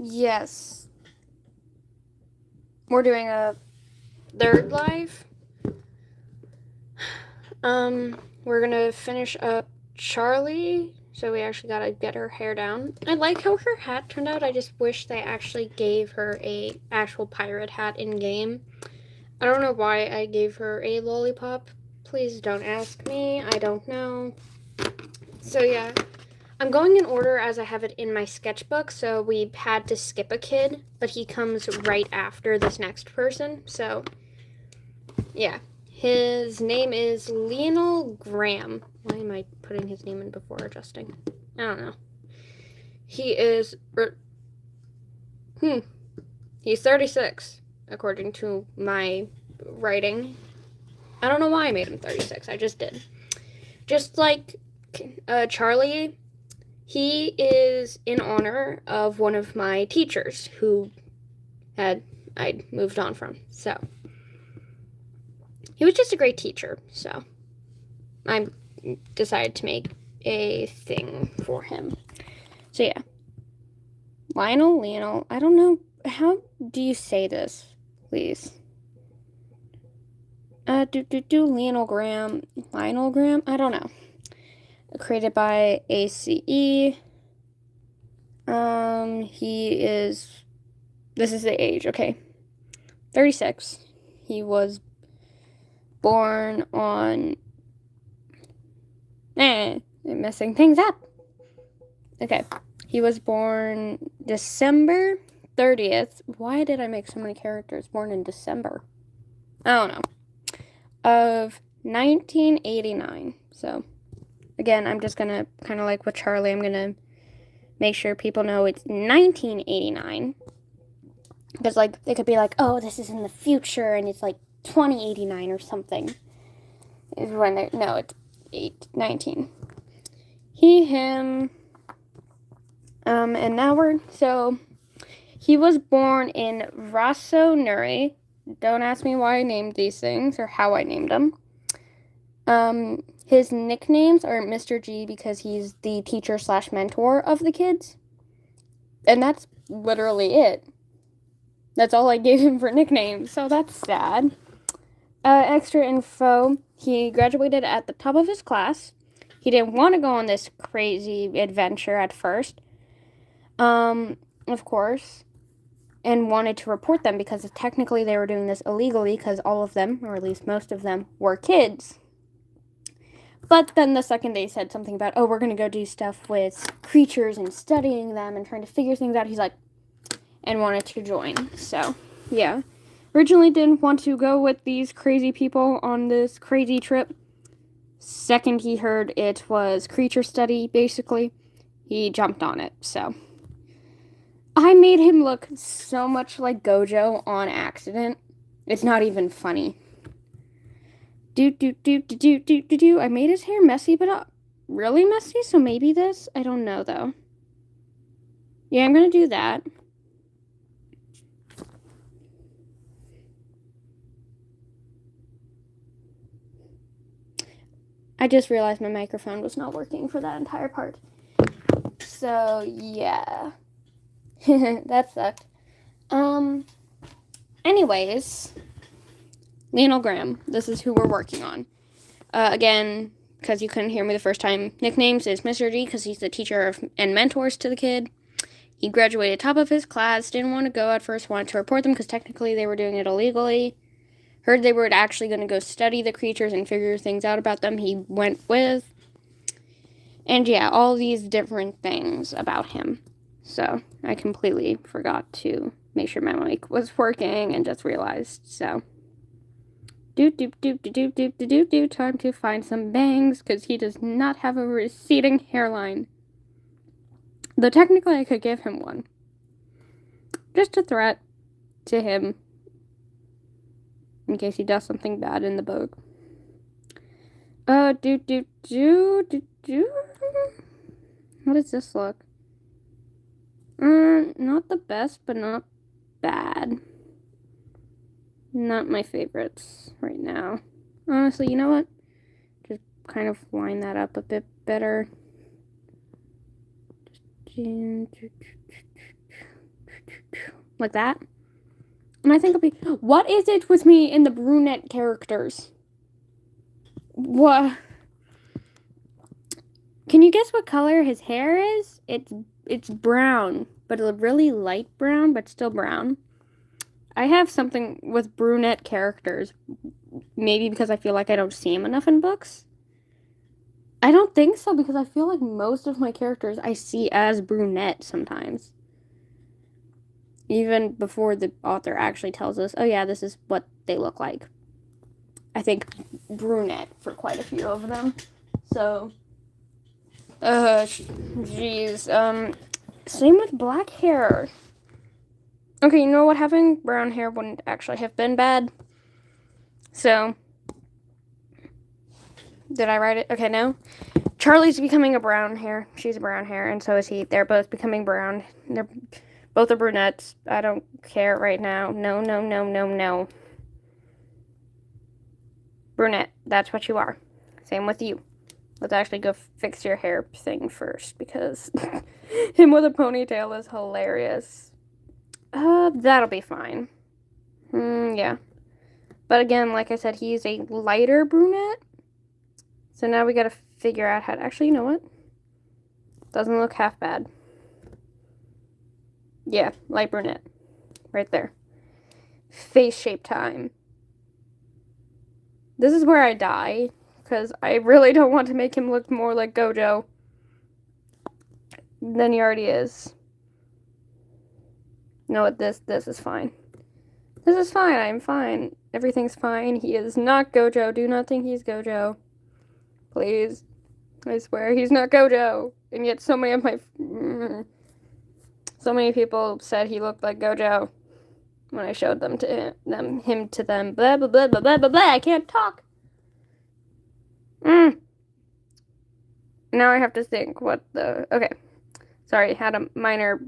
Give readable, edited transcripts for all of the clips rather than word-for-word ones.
Yes. We're doing a third live. We're gonna finish up Charlie, so we actually gotta get her hair down. I like how her hat turned out. I just wish they actually gave her a actual pirate hat in game. I don't know why I gave her a lollipop. Please don't ask me. I don't know. So yeah, I'm going in order as I have it in my sketchbook, so we had to skip a kid, but he comes right after this next person, so yeah. His name is Lionel Graham. Why am I putting his name in before adjusting? I don't know. He is... He's 36, according to my writing. I don't know why I made him 36. I just did. Just like Charlie, he is in honor of one of my teachers who I'd moved on from. So he was just a great teacher. So I decided to make a thing for him. So yeah, Lionel. I don't know, how do you say this, please? Lionel Graham. I don't know. Created by ACE. He is. This is the age. Okay, 36. He was born on. I'm messing things up. Okay, he was born December 30th. Why did I make so many characters born in December? I don't know. Of 1989. So, again, I'm just gonna, kind of like with Charlie, I'm gonna make sure people know it's 1989. Because, like, they could be like, oh, this is in the future, and it's like 2089 or something. Is when they, no, it's 19. He, him, and now so, he was born in Raso Nuri. Don't ask me why I named these things, or how I named them. His nicknames are Mr. G because he's the teacher / mentor of the kids. And that's literally it. That's all I gave him for nicknames, so that's sad. Extra info, he graduated at the top of his class. He didn't want to go on this crazy adventure at first. Of course. And wanted to report them because technically they were doing this illegally because all of them, or at least most of them, were kids. But then the second they said something about, oh, we're going to go do stuff with creatures and studying them and trying to figure things out, he's like, and wanted to join. So, yeah. Originally didn't want to go with these crazy people on this crazy trip. Second he heard it was creature study, basically, he jumped on it, so. I made him look so much like Gojo on accident. It's not even funny. I made his hair messy, but really messy, so maybe this? I don't know, though. Yeah, I'm gonna do that. I just realized my microphone was not working for that entire part. So, yeah. That sucked. Anyways, Lionel Graham. This is who we're working on. Again, because you couldn't hear me the first time, nicknames is Mr. G because he's the teacher and mentors to the kid. He graduated top of his class, didn't want to go at first, wanted to report them because technically they were doing it illegally. Heard they were actually going to go study the creatures and figure things out about them. He went with. And yeah, all these different things about him. So, I completely forgot to make sure my mic was working and just realized, so. Time to find some bangs, because he does not have a receding hairline. Though technically I could give him one. Just a threat to him. In case he does something bad in the book. How does this look? Not the best, but not bad. Not my favorites right now. Honestly, you know what? Just kind of line that up a bit better. like that. And I think it'll be, what is it with me in the brunette characters? What? Can you guess what color his hair is? It's brown, but a really light brown, but still brown. I have something with brunette characters. Maybe because I feel like I don't see them enough in books. I don't think so, because I feel like most of my characters I see as brunette sometimes. Even before the author actually tells us, oh yeah, this is what they look like. I think brunette for quite a few of them. So, jeez. Same with black hair. Okay, you know what? Having brown hair wouldn't actually have been bad. So, did I write it? Okay, no. Charlie's becoming a brown hair. She's a brown hair, and so is he. They're both becoming brown. They're both are brunettes. I don't care right now. No, no, no, no, no. Brunette. That's what you are. Same with you. Let's actually go fix your hair thing first, because him with a ponytail is hilarious. That'll be fine. Yeah. But again, like I said, he's a lighter brunette. So now we gotta figure out how to... Actually, you know what? Doesn't look half bad. Yeah, light brunette. Right there. Face shape time. This is where I die, because I really don't want to make him look more like Gojo than he already is. You know what? This is fine. This is fine. I'm fine. Everything's fine. He is not Gojo. Do not think he's Gojo. Please. I swear he's not Gojo. And yet so many of my... So many people said he looked like Gojo when I showed them to him to them. Blah, blah, blah, blah, blah, blah, blah. I can't talk. Now I have to think what the... Okay. Sorry, had a minor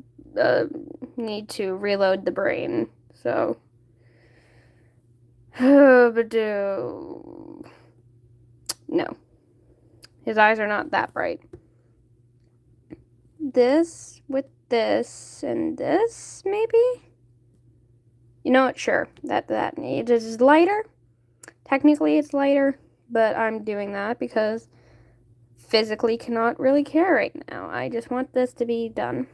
need to reload the brain. So... No. His eyes are not that bright. This with this and this, maybe? You know what? Sure. That needs is lighter. Technically, it's lighter, but I'm doing that because physically cannot really care right now. I just want this to be done.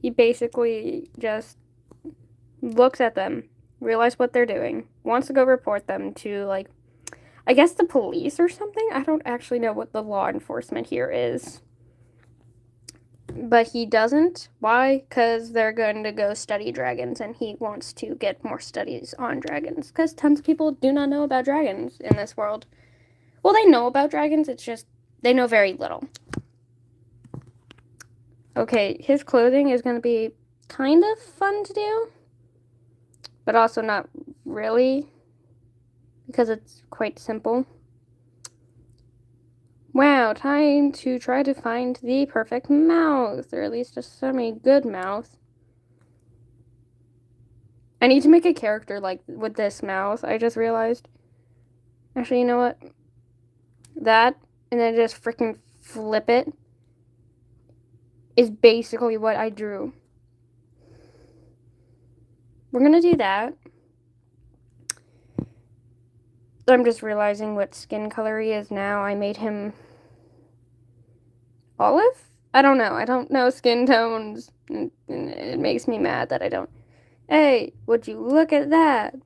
He basically just looks at them, realizes what they're doing, wants to go report them to, like, I guess the police or something? I don't actually know what the law enforcement here is. But he doesn't. Why? Because they're going to go study dragons, and he wants to get more studies on dragons. Because tons of people do not know about dragons in this world. Well, they know about dragons, it's just they know very little. Okay, his clothing is going to be kind of fun to do, but also not really, because it's quite simple. Wow, time to try to find the perfect mouth, or at least a semi-good mouth. I need to make a character like with this mouth, I just realized. Actually, you know what? That, and then just freaking flip it, is basically what I drew. We're gonna do that. I'm just realizing what skin color he is now. I made him olive? I don't know. I don't know skin tones. And it makes me mad that I don't. Hey, would you look at that?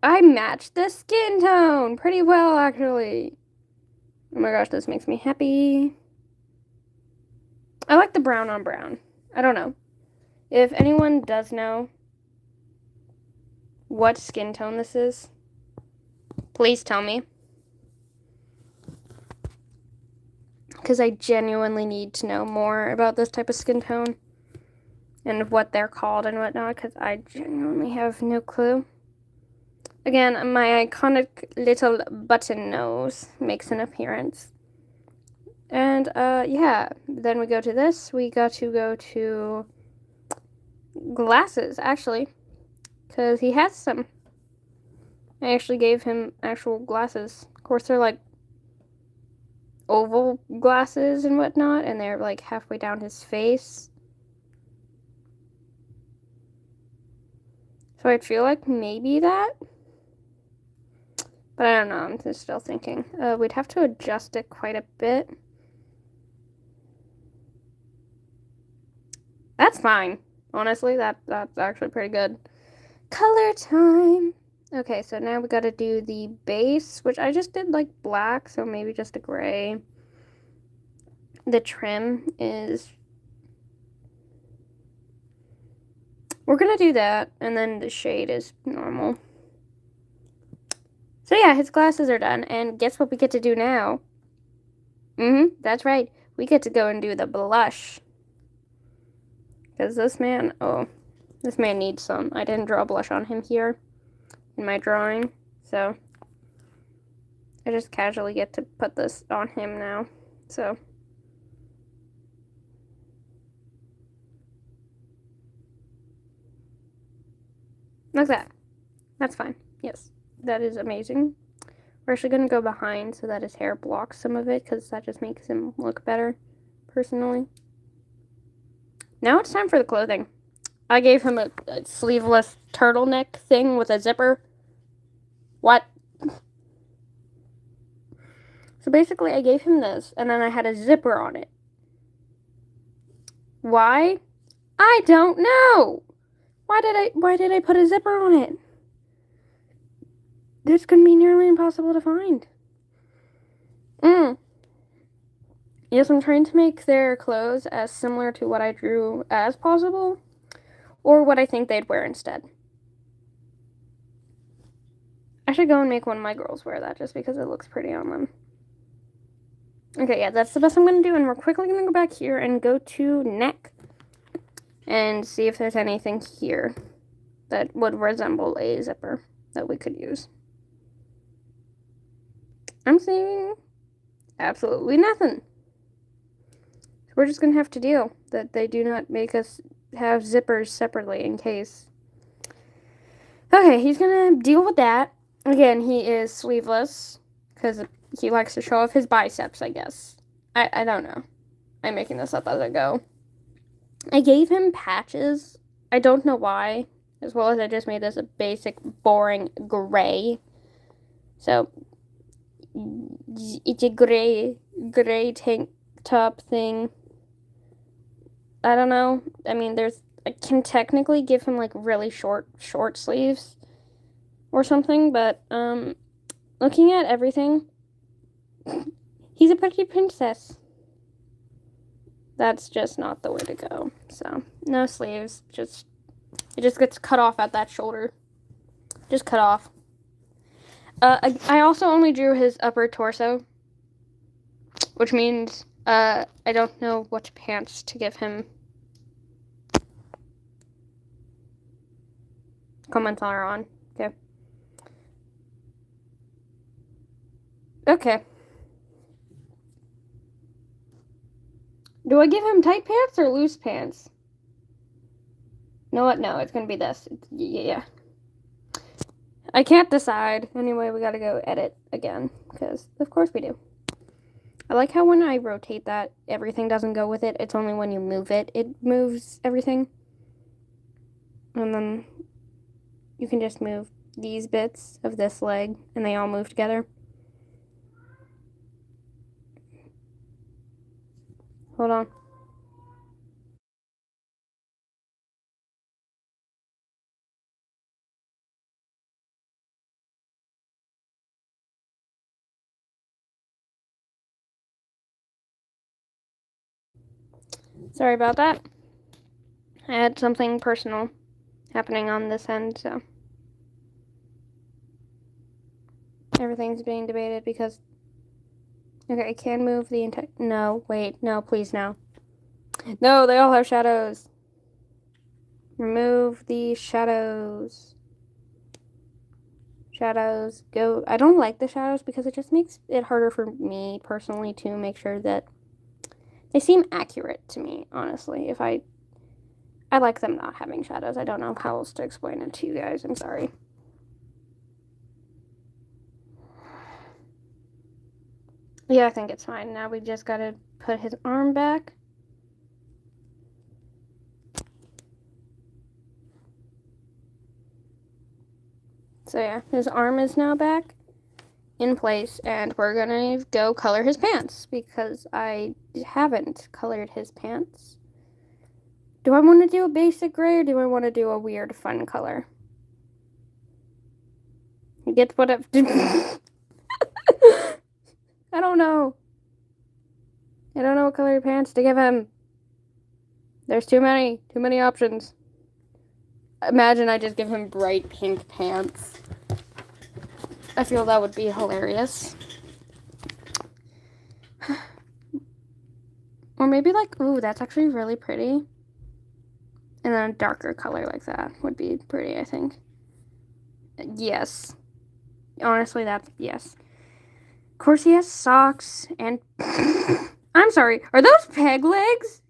I matched the skin tone pretty well, actually. Oh my gosh, this makes me happy. I like the brown on brown. I don't know. If anyone does know what skin tone this is, please tell me. Because I genuinely need to know more about this type of skin tone and what they're called and whatnot, because I genuinely have no clue. Again, my iconic little button nose makes an appearance. And, yeah, then we go to this. We got to go to glasses, actually, because he has some. I actually gave him actual glasses. Of course, they're, like, oval glasses and whatnot, and they're like halfway down his face. So I feel like maybe that. But I don't know, I'm just still thinking. We'd have to adjust it quite a bit. That's fine. Honestly, that's actually pretty good. Color time! Okay, so now we gotta do the base, which I just did like black, so maybe just a gray. The trim is... We're gonna do that, and then the shade is normal. So yeah, his glasses are done, and guess what we get to do now? That's right. We get to go and do the blush. Because this man needs some. I didn't draw blush on him here in my drawing, so I just casually get to put this on him now. So like that. That's fine. Yes, that is amazing. We're actually going to go behind so that his hair blocks some of it, because that just makes him look better, personally. Now it's time for the clothing. I gave him a sleeveless turtleneck thing with a zipper. What? So basically, I gave him this, and then I had a zipper on it. Why? I don't know! Why did I put a zipper on it? This could be nearly impossible to find. Yes, I'm trying to make their clothes as similar to what I drew as possible, or what I think they'd wear instead. I should go and make one of my girls wear that just because it looks pretty on them. Okay, yeah, that's the best I'm going to do, and we're quickly going to go back here and go to neck and see if there's anything here that would resemble a zipper that we could use. I'm seeing absolutely nothing. So we're just going to have to deal that they do not make us have zippers separately in case. Okay, he's going to deal with that. Again, he is sleeveless because he likes to show off his biceps, I guess. I don't know. I'm making this up as I go. I gave him patches. I don't know why. As well as I just made this a basic, boring gray. So, it's a gray tank top thing. I don't know. I mean, I can technically give him, like, really short sleeves or something, but, looking at everything, he's a pretty princess. That's just not the way to go. So, no sleeves. It just gets cut off at that shoulder. Just cut off. I also only drew his upper torso, which means I don't know what pants to give him. Comments are on. Okay. Okay. Do I give him tight pants or loose pants? You know what? No, it's gonna be this. Yeah. I can't decide. Anyway, we gotta go edit again, because of course we do. I like how when I rotate that, everything doesn't go with it. It's only when you move it, it moves everything. And then you can just move these bits of this leg, and they all move together. Hold on. Sorry about that. I had something personal happening on this end, so everything's being debated because... Okay, I can move the entire... No, wait, no, please, no. No, they all have shadows. Remove the shadows. Shadows, go... I don't like the shadows because it just makes it harder for me, personally, to make sure that they seem accurate to me, honestly. I like them not having shadows. I don't know how else to explain it to you guys. I'm sorry. Yeah, I think it's fine. Now we just gotta put his arm back. So yeah, his arm is now back in place, and we're gonna go color his pants because I haven't colored his pants. Do I want to do a basic gray or do I want to do a weird fun color? He gets what I've I don't know. I don't know what colored pants to give him. There's too many options. Imagine I just give him bright pink pants. I feel that would be hilarious. Or maybe like, ooh, that's actually really pretty. And then a darker color like that would be pretty, I think. Yes. Honestly, that's, yes. Of course, he has socks and... I'm sorry, are those peg legs?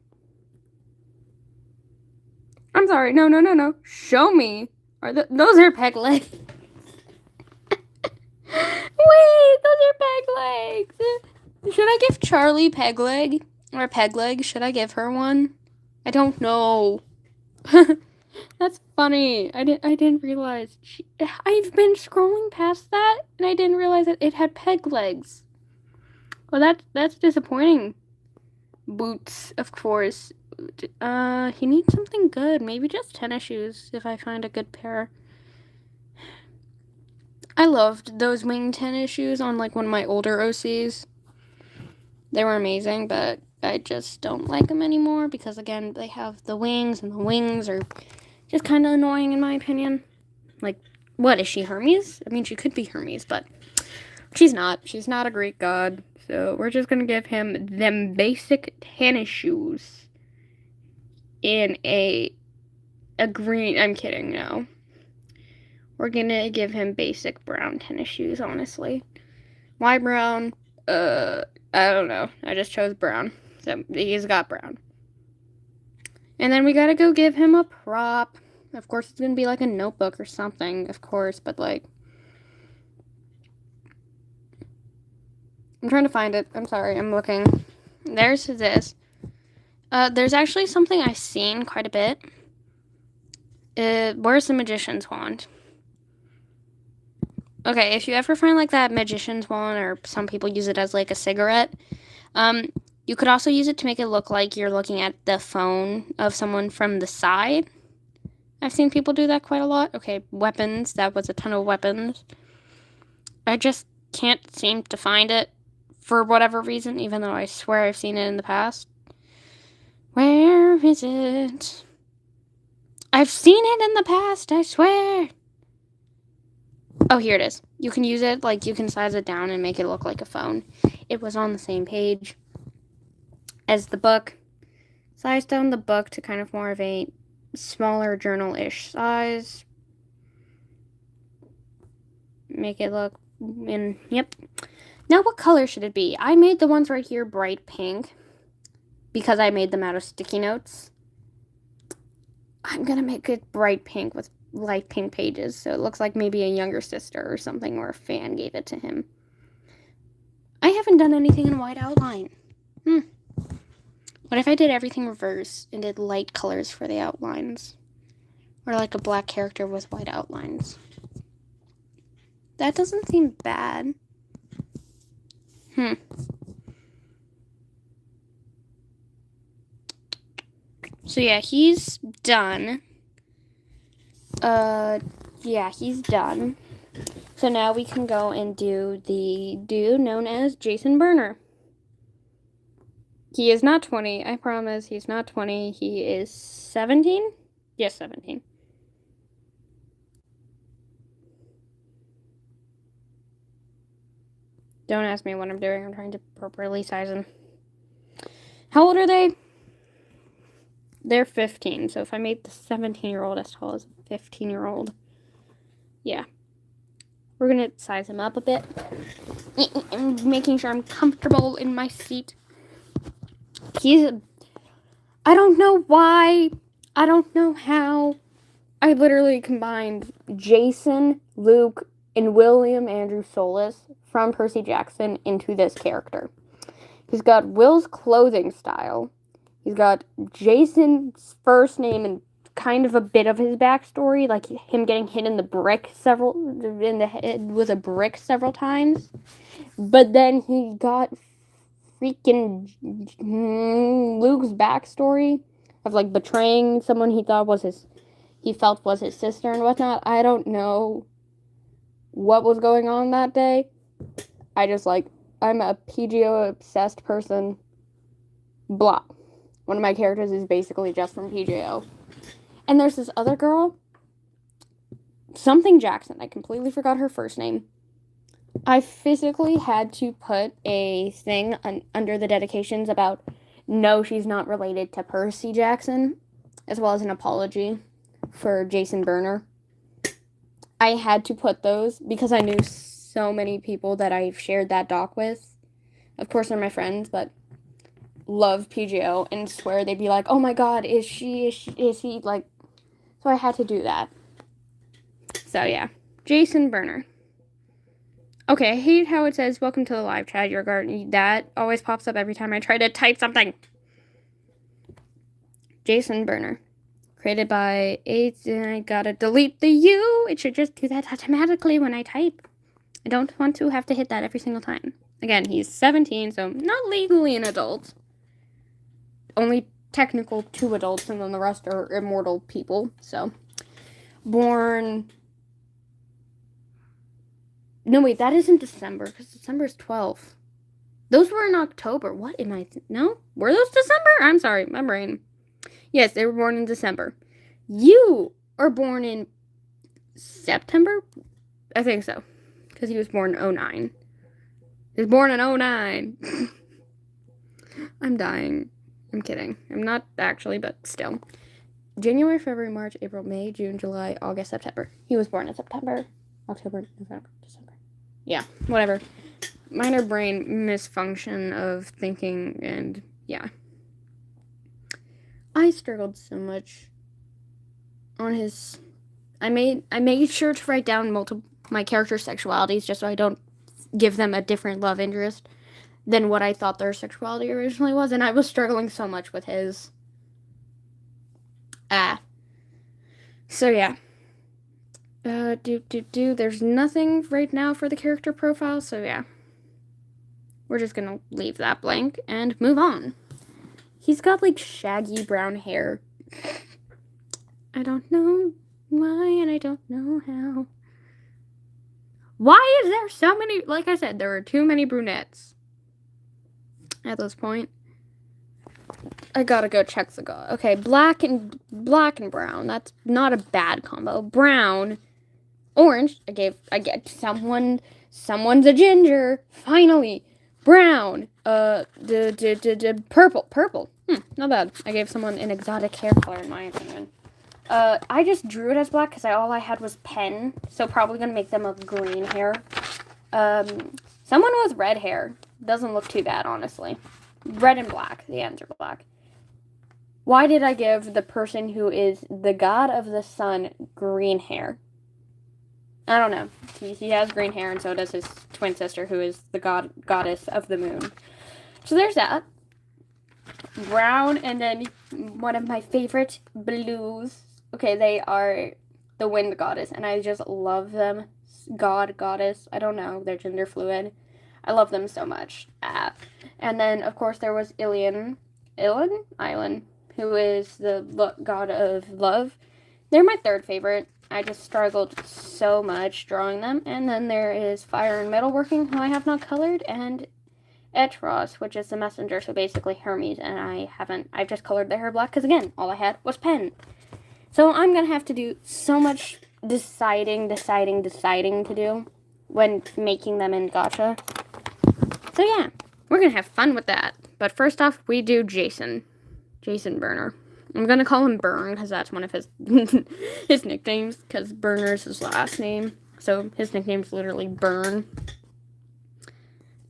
I'm sorry, no. Show me. Those are peg legs. Wait, those are peg legs. Should I give Charlie peg leg? Or peg leg? Should I give her one? I don't know. That's funny. I didn't realize. I've been scrolling past that, and I didn't realize that it had peg legs. Well, that's disappointing. Boots, of course. He needs something good. Maybe just tennis shoes, if I find a good pair. I loved those wing tennis shoes on, like, one of my older OCs. They were amazing, but I just don't like them anymore because, again, they have the wings, and the wings are just kind of annoying in my opinion. Like, what, is she Hermes? I mean, she could be Hermes, but she's not. She's not a Greek god. So we're just going to give him them basic tennis shoes in a green. I'm kidding, no. We're going to give him basic brown tennis shoes, honestly. Why brown? I don't know. I just chose brown. So he's got brown. And then we gotta go give him a prop. Of course, it's gonna be like a notebook or something, of course, but like... I'm trying to find it. I'm sorry, I'm looking. There's this. There's actually something I've seen quite a bit. Where's the magician's wand? Okay, if you ever find like that magician's wand, or some people use it as like a cigarette, you could also use it to make it look like you're looking at the phone of someone from the side. I've seen people do that quite a lot. Okay, weapons. That was a ton of weapons. I just can't seem to find it for whatever reason, even though I swear I've seen it in the past. Where is it? I've seen it in the past, I swear. Oh, here it is. You can use it, like, you can size it down and make it look like a phone. It was on the same page as the book. Size down the book to kind of more of a smaller journal-ish size. Make it look in, yep. Now what color should it be? I made the ones right here bright pink because I made them out of sticky notes. I'm gonna make it bright pink with light pink pages so it looks like maybe a younger sister or something, or a fan gave it to him. I haven't done anything in white outline. What if I did everything reverse and did light colors for the outlines? Or like a black character with white outlines. That doesn't seem bad. So yeah, he's done. Yeah, he's done. So now we can go and do the dude known as Jason Burner. He is not 20, I promise. He's not 20. He is 17? Yes, 17. Don't ask me what I'm doing. I'm trying to properly size him. How old are they? They're 15. So if I made the 17-year-old as tall as a 15-year-old, yeah. We're going to size him up a bit. I'm making sure I'm comfortable in my seat. I don't know why. I don't know how. I literally combined Jason, Luke, and William Andrew Solis from Percy Jackson into this character. He's got Will's clothing style. He's got Jason's first name and kind of a bit of his backstory, like him getting hit in the head with a brick several times. But then he got freaking Luke's backstory of like betraying someone he felt was his sister and whatnot. I don't know what was going on that day. I'm a PGO obsessed person. Blah. One of my characters is basically just from PGO. And there's this other girl, something Jackson. I completely forgot her first name. I physically had to put a thing under the dedications about, no, she's not related to Percy Jackson, as well as an apology for Jason Burner. I had to put those because I knew so many people that I've shared that doc with. Of course, they're my friends, but love PGO and swear they'd be like, oh my god, is he, like... So I had to do that. So yeah, Jason Burner. Okay, I hate how it says, welcome to the live chat, your garden. That always pops up every time I try to type something. Jason Burner. Created by I gotta delete the U. It should just do that automatically when I type. I don't want to have to hit that every single time. Again, he's 17, so not legally an adult. Only technical 2 adults, and then the rest are immortal people, so. Born... No, wait, that isn't December, because December is 12th. Those were in October. What am I... No? Were those December? I'm sorry, my brain. Yes, they were born in December. You are born in September? I think so, because he was born in 09. He was born in 09. I'm dying. I'm kidding. I'm not actually, but still. January, February, March, April, May, June, July, August, September. He was born in September, October, November, December. Yeah, whatever. Minor brain misfunction of thinking, and yeah. I struggled so much on his... I made sure to write down my character's sexualities just so I don't give them a different love interest than what I thought their sexuality originally was, and I was struggling so much with his. So yeah. There's nothing right now for the character profile, so yeah. We're just gonna leave that blank and move on. He's got, like, shaggy brown hair. I don't know why, and I don't know how. Why is there so many... Like I said, there were too many brunettes at this point. I gotta go check the god. Okay, black and brown. That's not a bad combo. Brown, orange. I get someone's a ginger. Finally, brown. Purple. Not bad. I gave someone an exotic hair color in my opinion. I just drew it as black because all I had was pen, so probably gonna make them a green hair. Someone with red hair doesn't look too bad, honestly. Red and black. The ends are black. Why did I give the person who is the god of the sun green hair? I don't know. He has green hair, and so does his twin sister, who is the goddess of the moon. So there's that. Brown, and then one of my favorite blues. Okay, they are the wind goddess, and I just love them. Goddess. I don't know. They're gender fluid. I love them so much. And then, of course, there was Island, who is the god of love. They're my third favorite. I just struggled so much drawing them. And then there is Fire and Metalworking, who I have not colored, and Etros, which is the messenger, so basically Hermes, and I've just colored the hair black, because again, all I had was pen. So I'm going to have to do so much deciding to do when making them in gacha. So yeah, we're going to have fun with that. But first off, we do Jason Burner. I'm going to call him Burn, because that's one of his his nicknames, because Burner is his last name. So his nickname's literally Burn.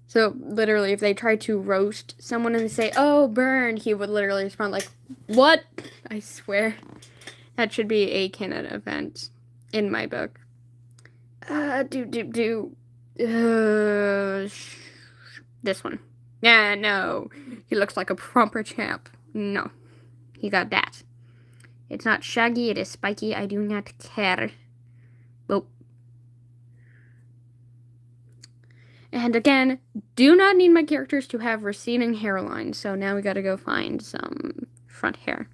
So literally, if they try to roast someone and they say, oh, Burn, he would literally respond like, what? I swear. That should be a canon event in my book. This one. Yeah, no. He looks like a proper champ. No. He got that. It's not Shaggy, it is Spiky. I do not care. Nope. And again, do not need my characters to have receding hairline. So now we gotta go find some front hair.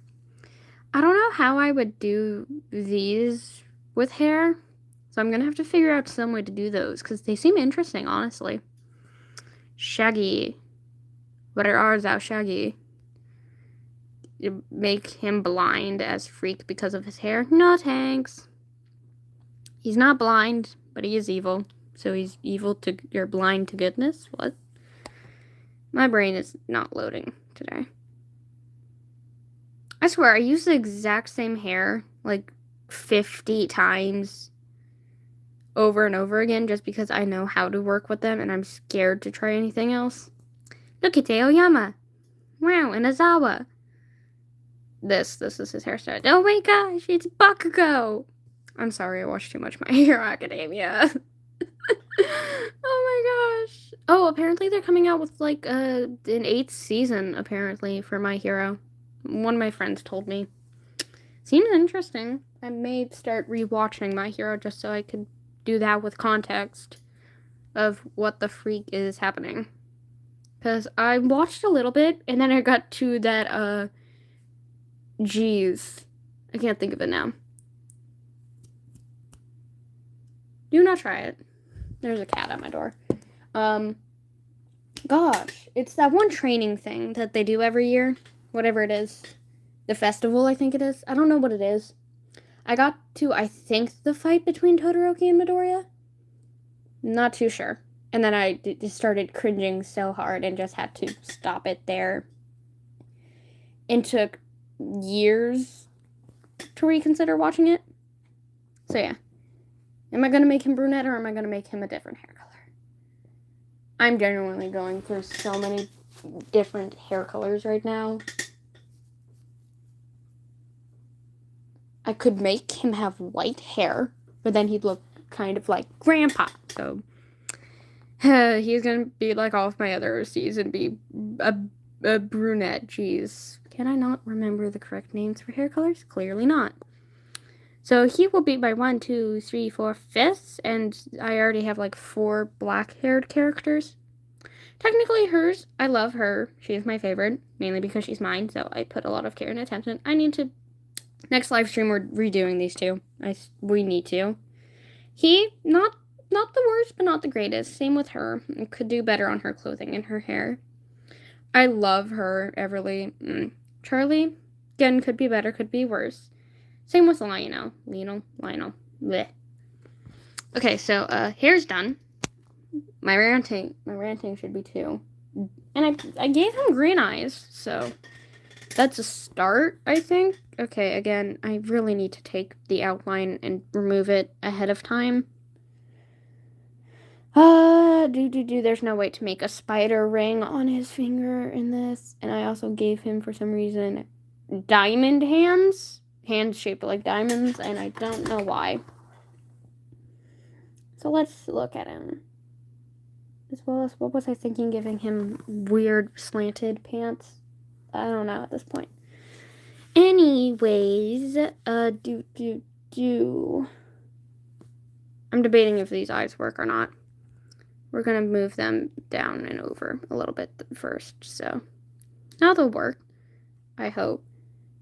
I don't know how I would do these with hair. So I'm gonna have to figure out some way to do those because they seem interesting, honestly. Shaggy. Where are thou, Shaggy? You make him blind as Freak because of his hair? No thanks. He's not blind, but he is evil. So he's evil to, you're blind to goodness? What? My brain is not loading today. I swear, I use the exact same hair, like 50 times over and over again just because I know how to work with them and I'm scared to try anything else. Look at Aoyama. Wow, and Azawa. This is his hairstyle. Oh my gosh, it's Bakugo. I'm sorry, I watched too much My Hero Academia. Oh my gosh. Oh, apparently they're coming out with like an 8th season, apparently, for My Hero. One of my friends told me. Seems interesting. I may start rewatching My Hero just so I could do that with context of what the freak is happening. Because I watched a little bit, and then I got to that, geez. I can't think of it now. Do not try it. There's a cat at my door. Gosh. It's that one training thing that they do every year. Whatever it is. The festival, I think it is. I don't know what it is. I got to, I think, the fight between Todoroki and Midoriya. Not too sure. And then I just started cringing so hard and just had to stop it there. And took years to reconsider watching it. So yeah. Am I going to make him brunette or am I going to make him a different hair color? I'm genuinely going through so many different hair colors right now. I could make him have white hair, but then he'd look kind of like Grandpa. So he's gonna be like all of my other OCs and be a brunette. Jeez. Can I not remember the correct names for hair colors? Clearly not. So he will be my 1, 2, 3, 4, 5th, and I already have like 4 black-haired characters. Technically hers, I love her. She's my favorite, mainly because she's mine, so I put a lot of care and attention. I need to... Next live stream, we're redoing these two. We need to. He, not the worst, but not the greatest. Same with her. I could do better on her clothing and her hair. I love her, Everly. Charlie, again, could be better, could be worse. Same with Lionel. Bleh. Okay, so, hair's done. My ranting should be 2. And I gave him green eyes, so... That's a start, I think. Okay, again, I really need to take the outline and remove it ahead of time. There's no way to make a spider ring on his finger in this. And I also gave him, for some reason, diamond hands. Hands shaped like diamonds, and I don't know why. So let's look at him. As well as, what was I thinking, giving him weird slanted pants? I don't know at this point. Anyways, I'm debating if these eyes work or not. We're gonna move them down and over a little bit first, so now they'll work. I hope.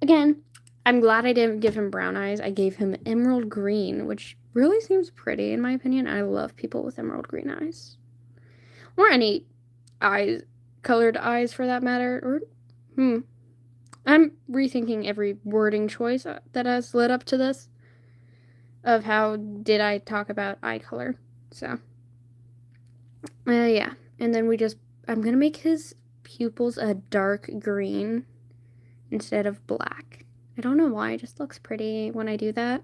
Again, I'm glad I didn't give him brown eyes. I gave him emerald green, which really seems pretty in my opinion. I love people with emerald green eyes. Or any eyes, colored eyes for that matter, or I'm rethinking every wording choice that has led up to this. Of how did I talk about eye color. So. Yeah. And then I'm going to make his pupils a dark green instead of black. I don't know why. It just looks pretty when I do that.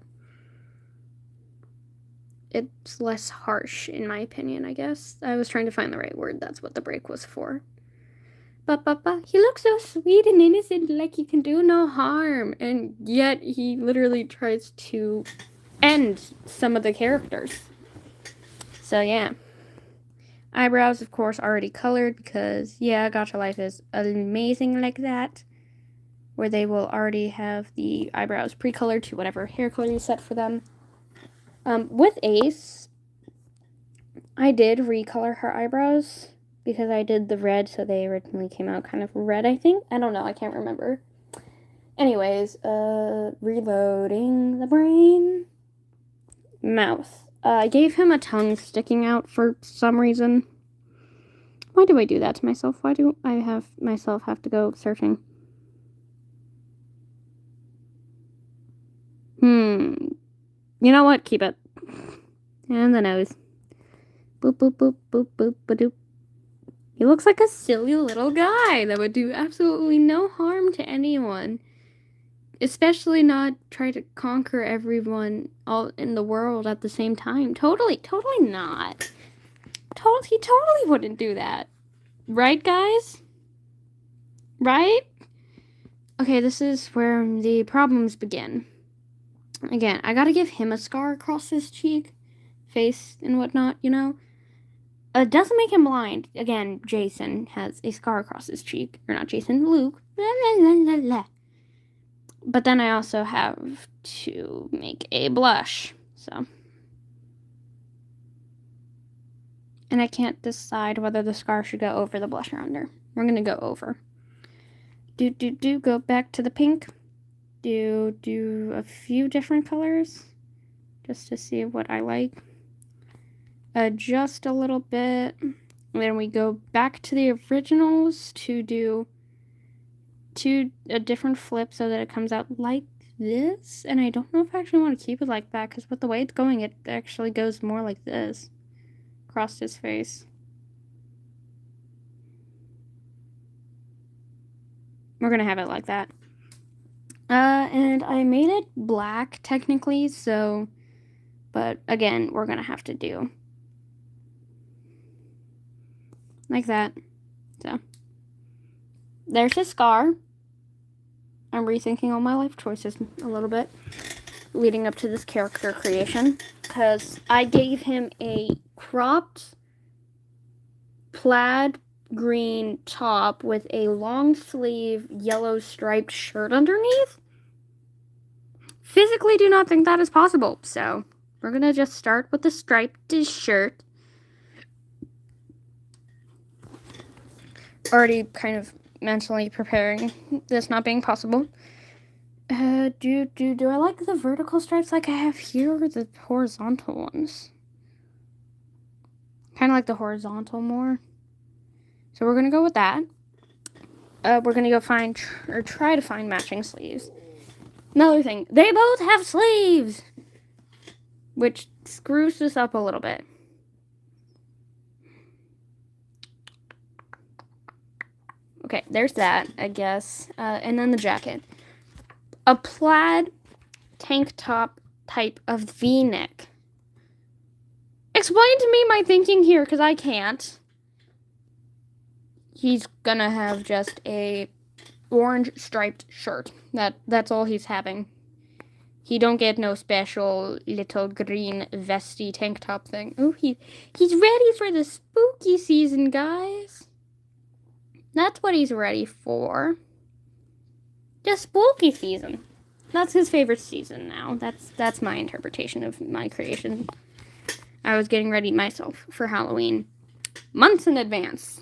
It's less harsh, in my opinion, I guess. I was trying to find the right word. That's what the break was for. He looks so sweet and innocent, like he can do no harm. And yet he literally tries to end some of the characters. So, yeah. Eyebrows, of course, already colored because, yeah, Gacha Life is amazing like that. Where they will already have the eyebrows pre-colored to whatever hair color you set for them. With Ace, I did recolor her eyebrows because I did the red, so they originally came out kind of red, I think. I don't know, I can't remember. Anyways, reloading the brain. Mouth. I gave him a tongue sticking out for some reason. Why do I do that to myself? Why do I have to go searching? You know what? Keep it. And the nose. Boop, boop, boop, boop, boop, ba-doop. He looks like a silly little guy that would do absolutely no harm to anyone. Especially not try to conquer everyone all in the world at the same time. Totally not. He totally wouldn't do that. Right, guys? Right? Okay, this is where the problems begin. Again, I gotta give him a scar across his cheek, face, and whatnot, you know? It doesn't make him blind. Again, Jason has a scar across his cheek. Or not Jason, Luke. But then I also have to make a blush, so. And I can't decide whether the scar should go over the blush or under. We're gonna go over. Go back to the pink. Do a few different colors just to see what I like. Adjust a little bit. Then we go back to the originals to do a different flip so that it comes out like this. And I don't know if I actually want to keep it like that because with the way it's going, it actually goes more like this across his face. We're gonna have it like that. And I made it black technically, so, but again, we're gonna have to do like that. So, there's his scar. I'm rethinking all my life choices a little bit leading up to this character creation because I gave him a cropped plaid green top with a long sleeve yellow striped shirt underneath. Physically do not think that is possible, so we're gonna just start with the striped shirt. Already kind of mentally preparing this not being possible. Do I like the vertical stripes like I have here or the horizontal ones? Kind of like the horizontal more. So we're gonna go with that. We're gonna go try to find matching sleeves. Another thing, they both have sleeves, which screws this up a little bit. Okay, there's that, I guess. And then the jacket. A plaid tank top type of V-neck. Explain to me my thinking here, because I can't. He's gonna have just a orange striped shirt. That's all he's having. He don't get no special little green vesty tank top thing. Oh, he's ready for the spooky season, guys. That's what he's ready for. The spooky season. That's his favorite season now. That's my interpretation of my creation. I was getting ready myself for Halloween months in advance.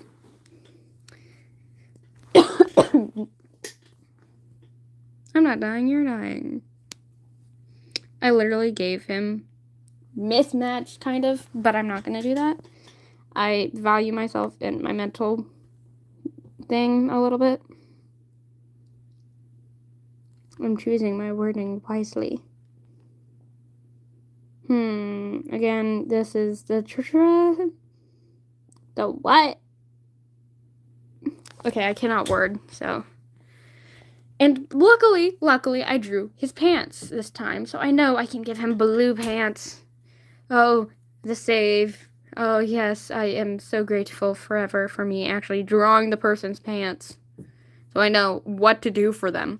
I'm not dying, you're dying. I literally gave him mismatched, kind of, but I'm not going to do that. I value myself and my mental thing a little bit. I'm choosing my wording wisely. Again, this is the what? Okay, I cannot word, so. And luckily, I drew his pants this time, so I know I can give him blue pants. Oh, the save. Oh, yes, I am so grateful forever for me actually drawing the person's pants. So I know what to do for them.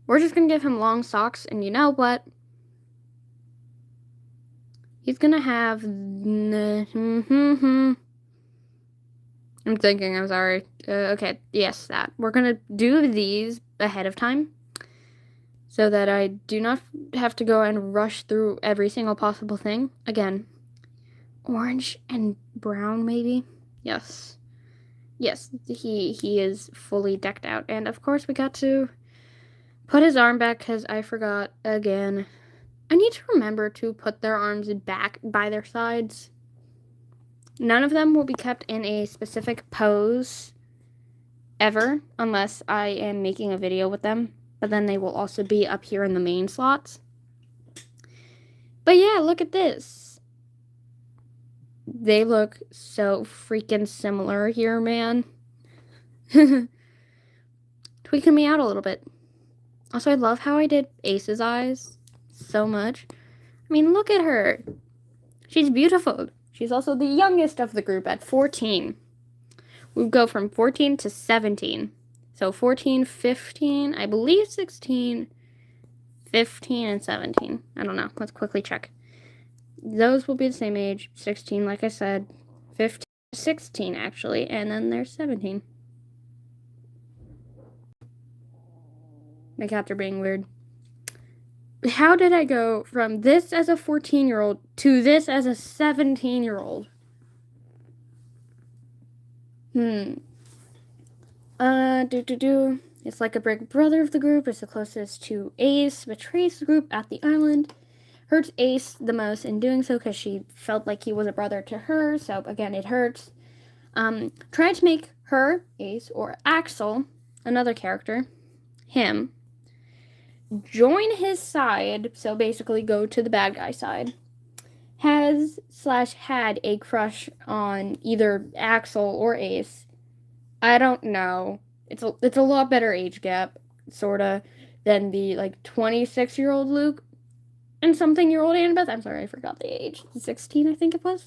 We're just gonna give him long socks, and you know what? He's gonna have... I'm thinking, I'm sorry. Okay, yes, that. We're gonna do these ahead of time so that I do not have to go and rush through every single possible thing. Again, orange and brown, maybe? Yes. Yes, he is fully decked out. And of course, we got to put his arm back because I forgot again. I need to remember to put their arms back by their sides. None of them will be kept in a specific pose ever unless I am making a video with them. But then they will also be up here in the main slots. But yeah, look at this. They look so freaking similar here, man. Tweaking me out a little bit. Also, I love how I did Ace's eyes so much. I mean, look at her. She's beautiful. She's also the youngest of the group at 14. We go from 14 to 17. So 14, 15, I believe 16, 15, and 17. I don't know. Let's quickly check. Those will be the same age. 16, like I said. 15, 16, actually. And then there's 17. My cats are being weird. How did I go from this as a 14-year-old to this as a 17-year-old? It's like a big brother of the group. It's the closest to Ace. Betrays the group at the island. Hurts Ace the most in doing so because she felt like he was a brother to her. So, again, it hurts. Tried to make her, Ace, or Axel, another character, him, join his side, so basically go to the bad guy side, had a crush on either Axel or Ace. I don't know. It's a lot better age gap, sorta, than the, 26-year-old Luke and something-year-old Annabeth. I'm sorry, I forgot the age. 16, I think it was.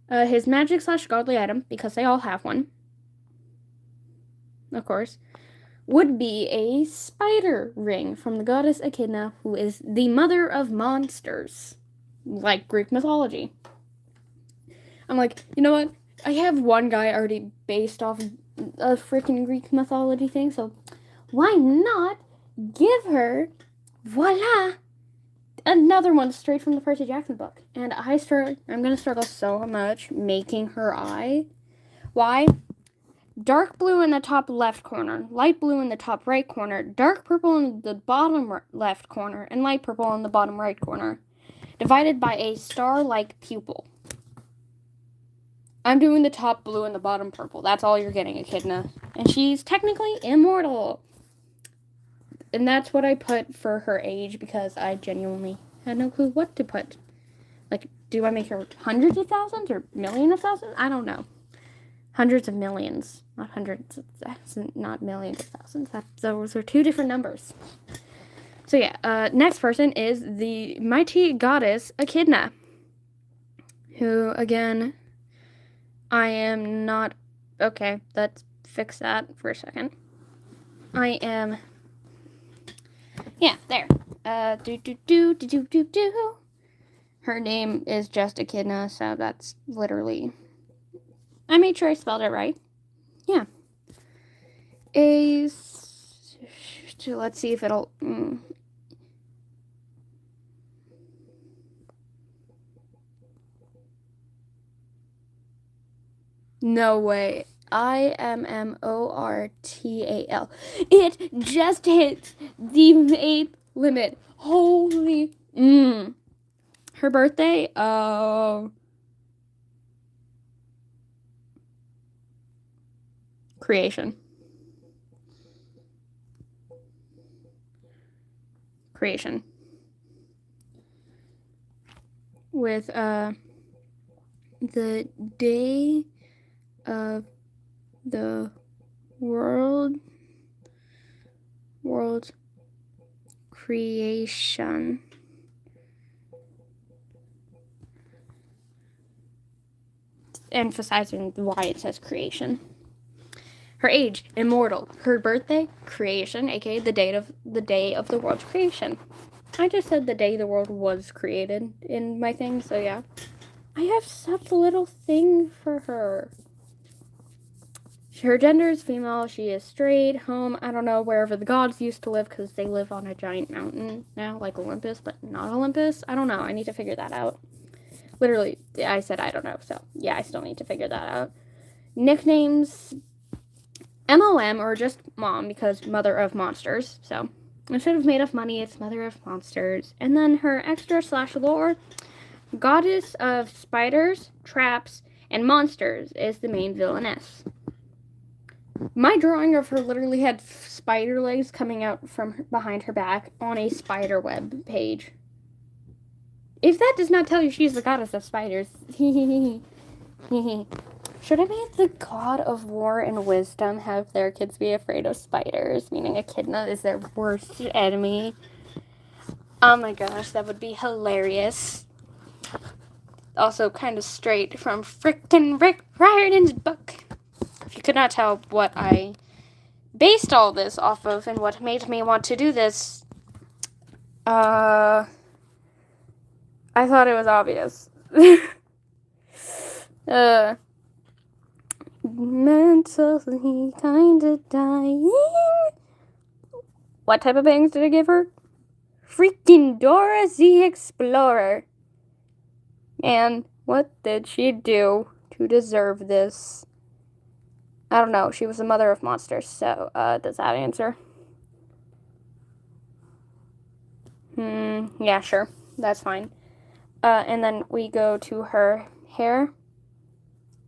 His magic/godly item, because they all have one, of course, would be a spider ring from the goddess Echidna, who is the mother of monsters, like Greek mythology. I'm like, you know what? I have one guy already based off a freaking Greek mythology thing, so why not give her, voila, another one straight from the Percy Jackson book. And I'm going to struggle so much making her eye. Why? Dark blue in the top left corner, light blue in the top right corner, dark purple in the bottom left corner, and light purple in the bottom right corner, divided by a star-like pupil. I'm doing the top blue and the bottom purple. That's all you're getting, Echidna. And she's technically immortal. And that's what I put for her age because I genuinely had no clue what to put. Do I make her hundreds of thousands or millions of thousands? I don't know. Hundreds of millions, not hundreds of thousands, not millions of thousands. Those are two different numbers. So yeah, next person is the mighty goddess Echidna, who, again, I am not... Okay, let's fix that for a second. Yeah, there. Her name is just Echidna, so that's literally... I made sure I spelled it right. Yeah. Let's see if it'll... No way. IMMORTAL. It just hit the age limit. Holy... Her birthday? Creation. With, the day of the world creation. Emphasizing why it says creation. Her age, immortal. Her birthday, creation, aka the day of the world's creation. I just said the day the world was created in my thing, so yeah. I have such a little thing for her. Her gender is female. She is straight, home, I don't know, wherever the gods used to live, because they live on a giant mountain now, like Olympus, but not Olympus. I don't know. I need to figure that out. Literally, I said I don't know, so yeah, I still need to figure that out. Nicknames, MOM, or just Mom, because Mother of Monsters, so instead of Made of Money, it's Mother of Monsters. And then her extra / lore, Goddess of Spiders, Traps, and Monsters is the main villainess. My drawing of her literally had spider legs coming out from behind her back on a spider web page. If that does not tell you she's the goddess of spiders. Should I make the god of war and wisdom have their kids be afraid of spiders? Meaning Echidna is their worst enemy. Oh my gosh, that would be hilarious. Also kind of straight from frickin' Rick Riordan's book. If you could not tell what I based all this off of and what made me want to do this, I thought it was obvious. Mentally kinda dying. What type of bangs did I give her? Freaking Dora the Explorer. And what did she do to deserve this? I don't know. She was the mother of monsters, so does that answer? Yeah, sure. That's fine. And then we go to her hair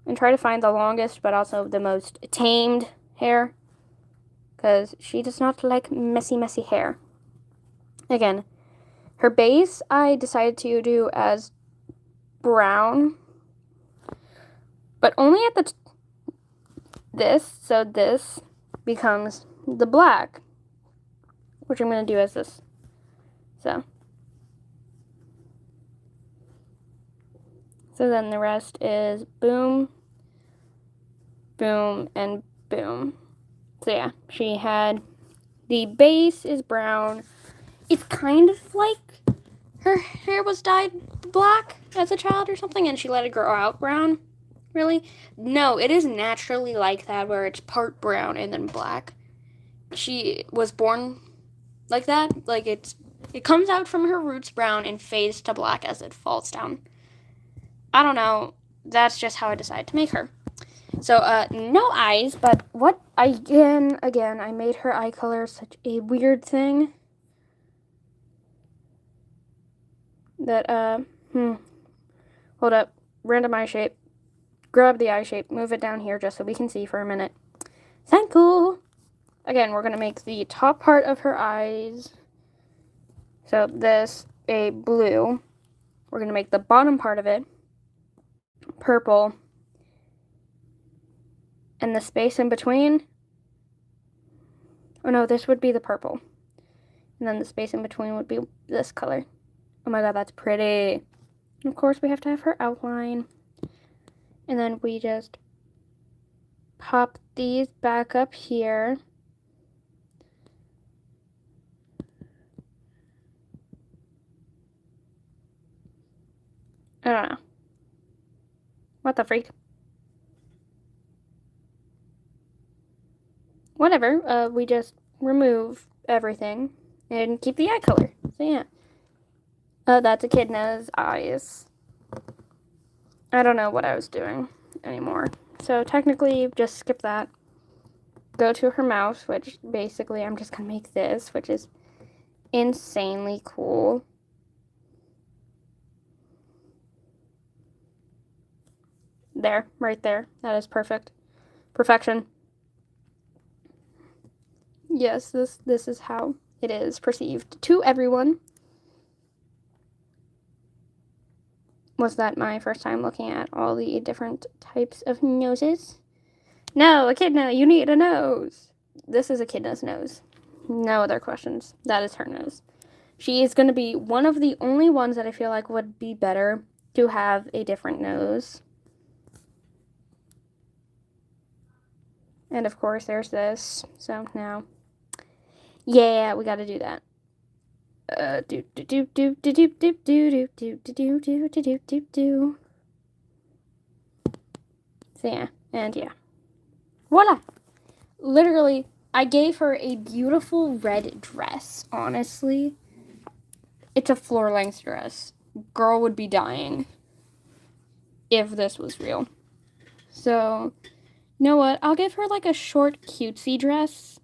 and try to find the longest but also the most tamed hair, because she does not like messy hair. Again, her base I decided to do as brown, but only at the so this becomes the black, which I'm going to do as this. So then the rest is boom, boom, and boom. So yeah, she had, the base is brown. It's kind of like her hair was dyed black as a child or something, and she let it grow out brown. Really? No, it is naturally like that, where it's part brown and then black. She was born like that. Like, it comes out from her roots brown and fades to black as it falls down. I don't know. That's just how I decided to make her. So, no eyes, but what, again, I made her eye color such a weird thing that, hold up, random eye shape, grab the eye shape, move it down here just so we can see for a minute. Thank you. Again, we're going to make the top part of her eyes, so this, a blue. We're going to make the bottom part of it purple, and the space in between, oh no, this would be the purple, and then the space in between would be this color. Oh my god, that's pretty. And of course, we have to have her outline, and then we just pop these back up here. I don't know. What the freak? Whatever, we just remove everything and keep the eye color. So yeah. That's Echidna's eyes. I don't know what I was doing anymore. So technically, just skip that. Go to her mouth, which basically I'm just going to make this, which is insanely cool. There, right there. That is perfect. Perfection. Yes, this is how it is perceived to everyone. Was that my first time looking at all the different types of noses? No, Echidna, you need a nose. This is Echidna's nose. No other questions. That is her nose. She is going to be one of the only ones that I feel like would be better to have a different nose. And of course, there's this. So now, yeah, we got to do that. Do do do do do do do do do do do do do do do do. So yeah, and yeah, voila! Literally, I gave her a beautiful red dress. Honestly, it's a floor-length dress. Girl would be dying if this was real. So, you know what? I'll give her like a short, cutesy dress,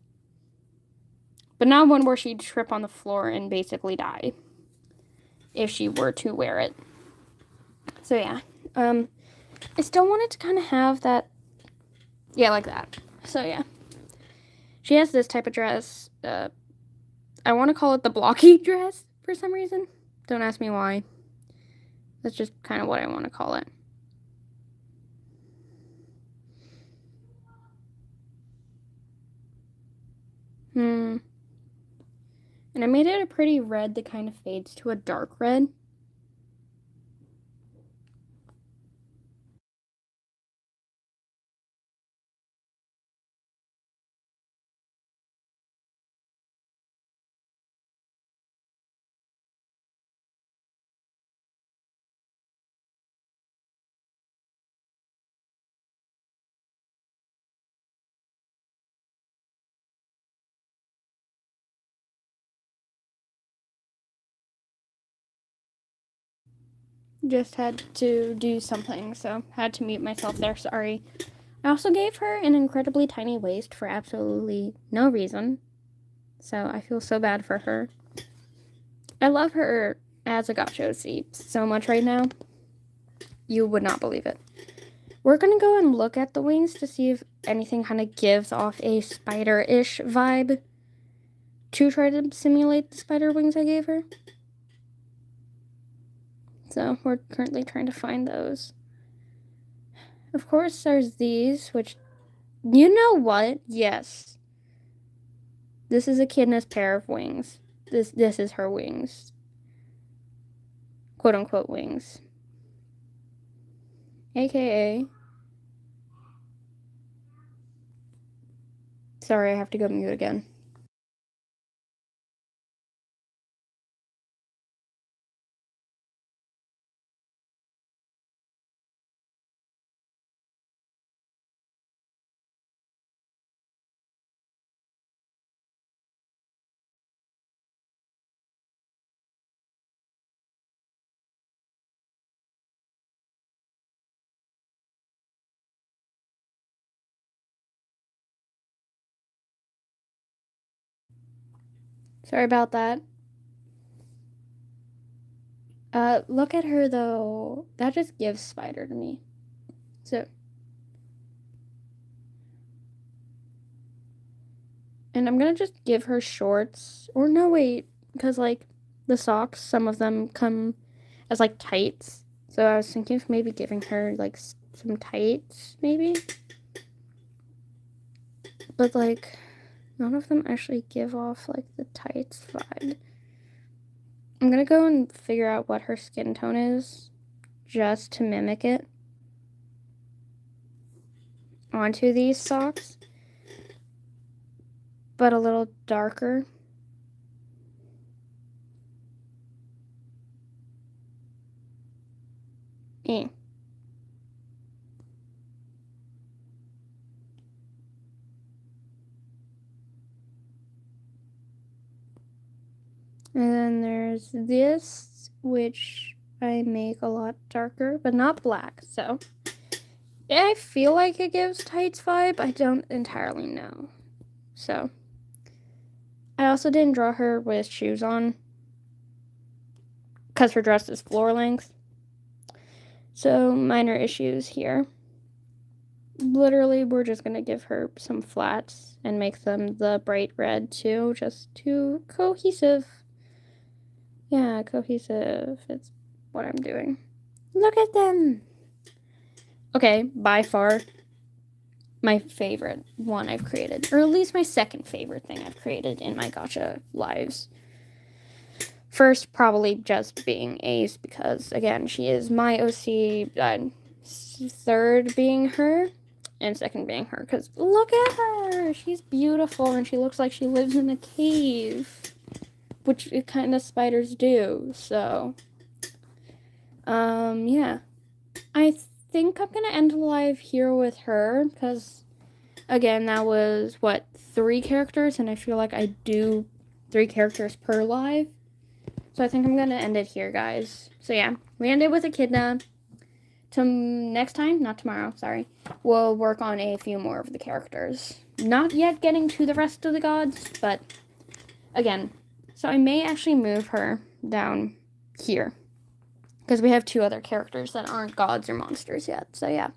but not one where she'd trip on the floor and basically die if she were to wear it. So yeah, I still wanted to kind of have that, yeah, like that. So yeah, she has this type of dress. I want to call it the blocky dress for some reason. Don't ask me why. That's just kind of what I want to call it. And I made it a pretty red that kind of fades to a dark red. Just had to do something, so had to mute myself there, sorry. I also gave her an incredibly tiny waist for absolutely no reason, so I feel so bad for her. I love her as a gacha OC so much right now. You would not believe it. We're gonna go and look at the wings to see if anything kind of gives off a spider-ish vibe to try to simulate the spider wings I gave her. So we're currently trying to find those. Of course, there's these, which, you know what? Yes. This is Echidna's pair of wings. This is her wings. Quote unquote wings. AKA. Sorry, I have to go mute again. Sorry about that. Look at her though. That just gives spider to me. So. And I'm gonna just give her shorts. Or no, wait. Because, like, the socks, some of them come as, like, tights. So I was thinking of maybe giving her, like, some tights, maybe. But, like, none of them actually give off, like, the tights vibe. I'm gonna go and figure out what her skin tone is, just to mimic it onto these socks, but a little darker. Eh. And then there's this, which I make a lot darker, but not black. So I feel like it gives tights vibe. I don't entirely know. So I also didn't draw her with shoes on because her dress is floor length. So minor issues here. Literally, we're just going to give her some flats and make them the bright red too, just too cohesive. Yeah, cohesive. It's what I'm doing. Look at them. Okay, by far my favorite one I've created, or at least my second favorite thing I've created in my gacha lives. First, probably just being Ace, because again, she is my OC. Third being her, and second being her, because look at her. She's beautiful, and she looks like she lives in a cave which it kind of spiders do. So, yeah. I think I'm gonna end the live here with her, because, again, that was, 3 characters, and I feel like I do 3 characters per live. So I think I'm gonna end it here, guys. So yeah, we ended with Echidna. Next time, not tomorrow, sorry, we'll work on a few more of the characters. Not yet getting to the rest of the gods, but again, so I may actually move her down here, because we have 2 other characters that aren't gods or monsters yet, so yeah.